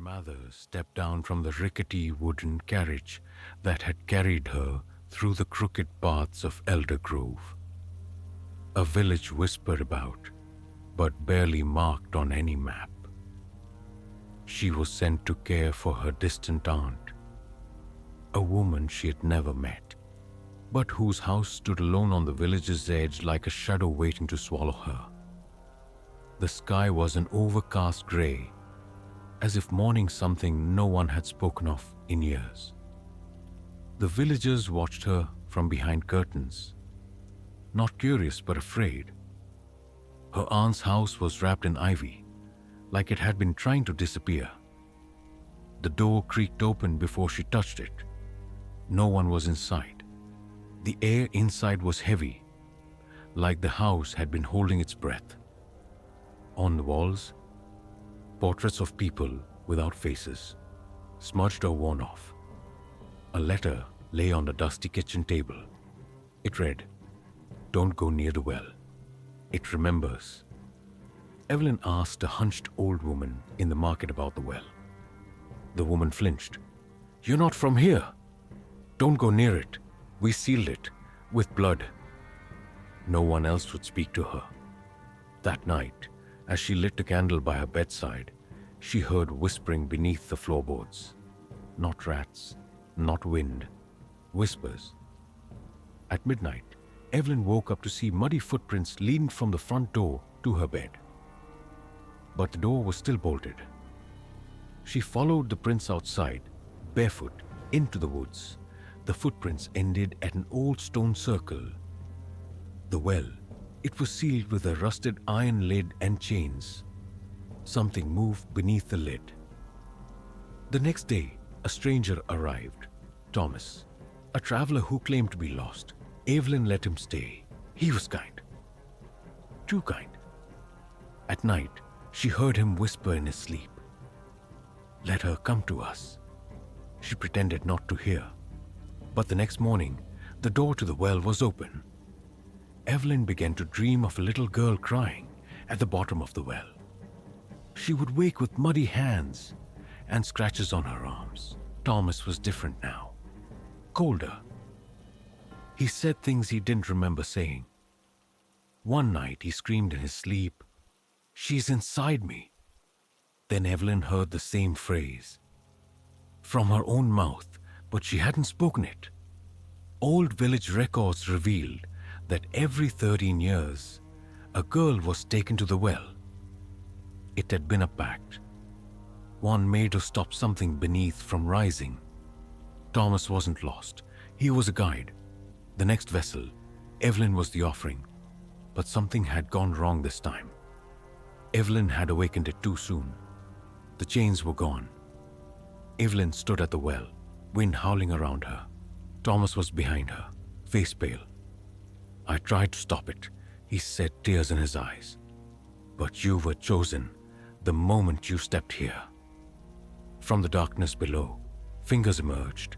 Mather stepped down from the rickety wooden carriage that had carried her through the crooked paths of Elder Grove. A village whispered about, but barely marked on any map. She was sent to care for her distant aunt, a woman she had never met, but whose house stood alone on the village's edge like a shadow waiting to swallow her. The sky was an overcast grey, as if mourning something no one had spoken of in years. The villagers watched her from behind curtains, not curious but afraid. Her aunt's house was wrapped in ivy, like it had been trying to disappear. The door creaked open before she touched it. No one was inside. The air inside was heavy, like the house had been holding its breath. On the walls, portraits of people without faces, smudged or worn off. A letter lay on the dusty kitchen table. It read, "Don't go near the well. It remembers." Evelyn asked a hunched old woman in the market about the well. The woman flinched. "You're not from here. Don't go near it. We sealed it with blood." No one else would speak to her. That night, as she lit a candle by her bedside, she heard whispering beneath the floorboards. Not rats, not wind, whispers. At midnight, Evelyn woke up to see muddy footprints leading from the front door to her bed. But the door was still bolted. She followed the prints outside, barefoot, into the woods. The footprints ended at an old stone circle. The well, it was sealed with a rusted iron lid and chains. Something moved beneath the lid. The next day, a stranger arrived, Thomas, a traveler who claimed to be lost. Evelyn let him stay. He was kind. Too kind. At night, she heard him whisper in his sleep, "Let her come to us." She pretended not to hear. But the next morning, the door to the well was open. Evelyn began to dream of a little girl crying at the bottom of the well. She would wake with muddy hands and scratches on her arms. Thomas was different now, colder. He said things he didn't remember saying. One night he screamed in his sleep, "She's inside me." Then Evelyn heard the same phrase from her own mouth, but she hadn't spoken it. Old village records revealed that every 13 years, a girl was taken to the well. It had been a pact, one made to stop something beneath from rising. Thomas wasn't lost. He was a guide. The next vessel, Evelyn was the offering. But something had gone wrong this time. Evelyn had awakened it too soon. The chains were gone. Evelyn stood at the well, wind howling around her. Thomas was behind her, face pale. "I tried to stop it," he said, tears in his eyes. "But you were chosen the moment you stepped here." From the darkness below, fingers emerged,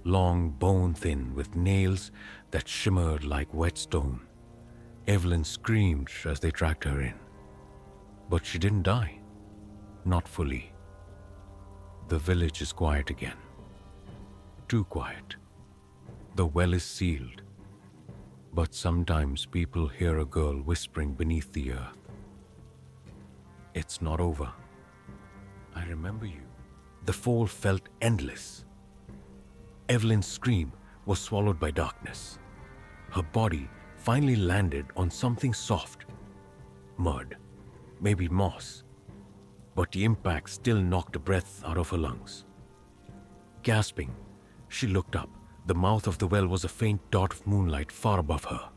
long, bone-thin, with nails that shimmered like wet stone. Evelyn screamed as they dragged her in. But she didn't die. Not fully. The village is quiet again. Too quiet. The well is sealed. But sometimes people hear a girl whispering beneath the earth. "It's not over. I remember you." The fall felt endless. Evelyn's scream was swallowed by darkness. Her body finally landed on something soft. Mud, maybe moss. But the impact still knocked the breath out of her lungs. Gasping, she looked up. The mouth of the well was a faint dot of moonlight far above her.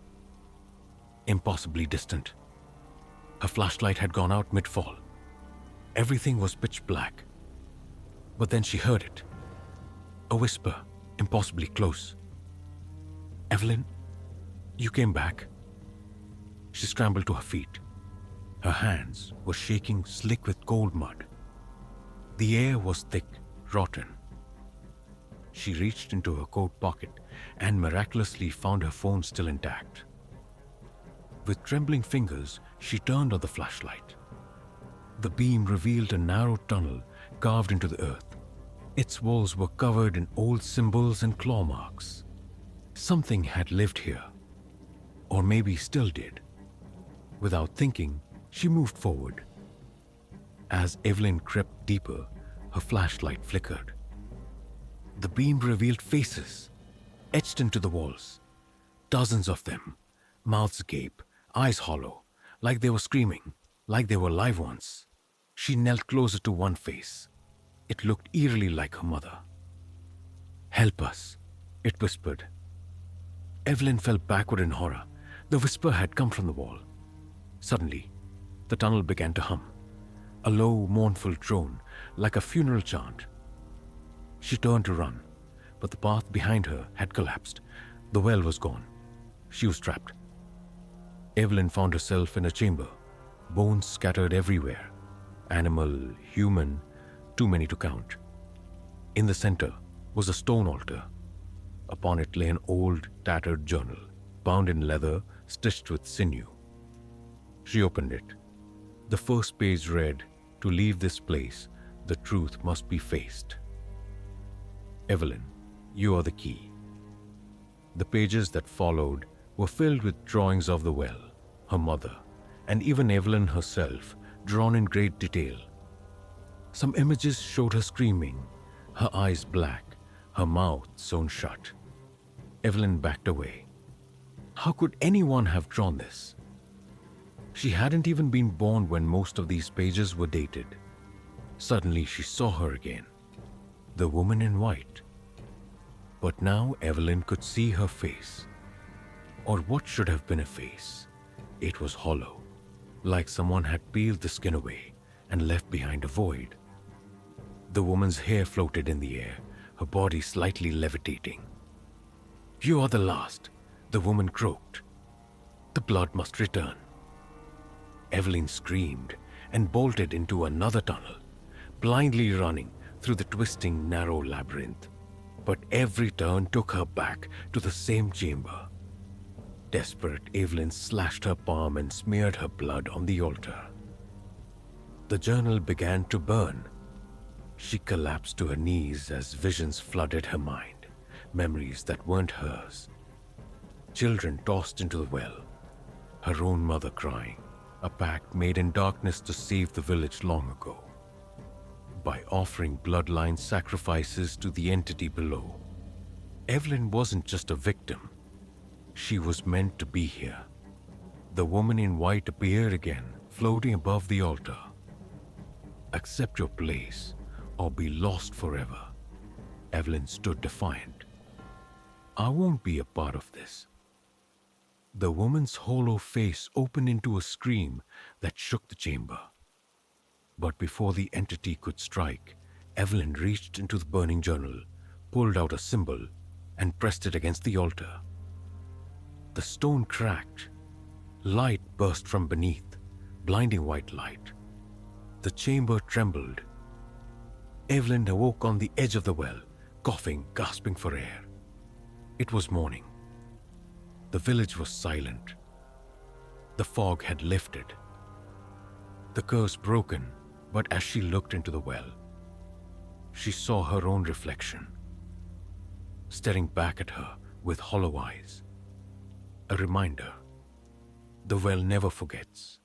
Impossibly distant. Her flashlight had gone out mid-fall. Everything was pitch black. But then she heard it. A whisper, impossibly close. "Evelyn, you came back." She scrambled to her feet. Her hands were shaking, slick with cold mud. The air was thick, rotten. She reached into her coat pocket and miraculously found her phone still intact. With trembling fingers, she turned on the flashlight. The beam revealed a narrow tunnel carved into the earth. Its walls were covered in old symbols and claw marks. Something had lived here, or maybe still did. Without thinking, she moved forward. As Evelyn crept deeper, her flashlight flickered. The beam revealed faces, etched into the walls. Dozens of them, mouths agape, eyes hollow, like they were screaming, like they were live ones. She knelt closer to one face. It looked eerily like her mother. "Help us," it whispered. Evelyn fell backward in horror. The whisper had come from the wall. Suddenly, the tunnel began to hum, a low, mournful drone, like a funeral chant. She turned to run, but the path behind her had collapsed. The well was gone. She was trapped. Evelyn found herself in a chamber, bones scattered everywhere. Animal, human, too many to count. In the center was a stone altar. Upon it lay an old, tattered journal, bound in leather, stitched with sinew. She opened it. The first page read, "To leave this place, the truth must be faced." "Evelyn, you are the key." The pages that followed were filled with drawings of the well, her mother, and even Evelyn herself, drawn in great detail. Some images showed her screaming, her eyes black, her mouth sewn shut. Evelyn backed away. How could anyone have drawn this? She hadn't even been born when most of these pages were dated. Suddenly she saw her again, the woman in white. But now Evelyn could see her face. Or what should have been a face. It was hollow, like someone had peeled the skin away and left behind a void. The woman's hair floated in the air, her body slightly levitating. "You are the last," the woman croaked. "The blood must return." Evelyn screamed and bolted into another tunnel, blindly running through the twisting, narrow labyrinth. But every turn took her back to the same chamber. Desperate, Evelyn slashed her palm and smeared her blood on the altar. The journal began to burn. She collapsed to her knees as visions flooded her mind, memories that weren't hers. Children tossed into the well, her own mother crying, a pact made in darkness to save the village long ago. By offering bloodline sacrifices to the entity below. Evelyn wasn't just a victim. She was meant to be here. The woman in white appeared again, floating above the altar. "Accept your place, or be lost forever." Evelyn stood defiant. "I won't be a part of this." The woman's hollow face opened into a scream that shook the chamber. But before the entity could strike, Evelyn reached into the burning journal, pulled out a symbol, and pressed it against the altar. The stone cracked. Light burst from beneath, blinding white light. The chamber trembled. Evelyn awoke on the edge of the well, coughing, gasping for air. It was morning. The village was silent. The fog had lifted. The curse broken, but as she looked into the well, she saw her own reflection, staring back at her with hollow eyes. A reminder, the well never forgets.